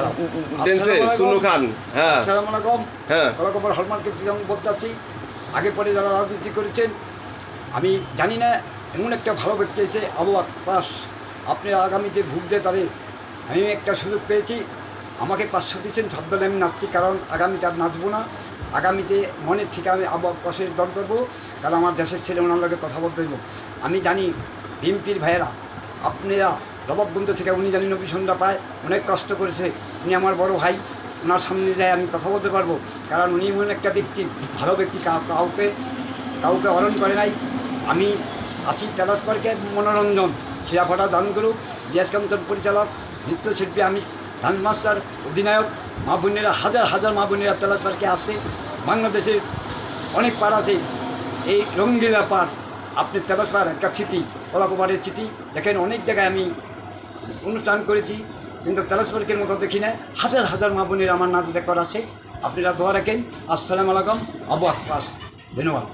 খারাপ। টেনসে সুনু খান। হ্যাঁ আসসালামু আলাইকুম। হ্যাঁ কলাকবর হলমার্কেট থেকে আমি বলতে চাচ্ছি, আগে পরে যারা রাজনীতি করেছেন আমি জানি না, এমন একটা ভালো ব্যক্তি এসে আবু আক্কাস আপনার আগামীতে ভুগতে তাদের আমি একটা সুযোগ পেয়েছি, আমাকে 500 দিয়েছেন, ভাববেন আমি নাচছি, কারণ আগামীতে আর নাচবো না। আগামীতে মনের থেকে আমি আবু আক্কাসের দল করবো, কারণ আমার দেশের ছেলে ওনার লগে কথা বলতে দেবো। আমি জানি বিএনপির ভাইয়েরা আপনারা নবাবগঞ্জ থেকে উনি জানি নবী সন্ধ্যা পায়, অনেক কষ্ট করেছে, উনি আমার বড় ভাই, ওনার সামনে যায় আমি কথা বলতে পারবো, কারণ উনি এমন একটা ব্যক্তি, ভালো ব্যক্তি, কাউকে হরণ করে নাই। আমি আছি তেলাসপার্কে মনোরঞ্জন শিরাফাটা দানগুরু ডিয়াসকান্তন পরিচালক নৃত্যশিল্পী, আমি ডান্স মাস্টার অধিনায়ক। মা বোনেরা হাজার হাজার মা বোনেরা তেলাসপার্কে আসছে, বাংলাদেশের অনেক পাড় আছে, এই রঙ্গিলা পাড় আপনি তেলাসপাড় একটা স্মৃতি, কলাকুমারের স্মৃতি। দেখেন অনেক জায়গায় আমি অনুষ্ঠান করেছি, কিন্তু তেলাসপার্কের মতো দেখি না, হাজার হাজার মা বোনের আমার নাচ দেখবার আছে। আপনারা দোয়া রাখেন। আসসালামু আলাইকুম। আবু আক্কাস, ধন্যবাদ।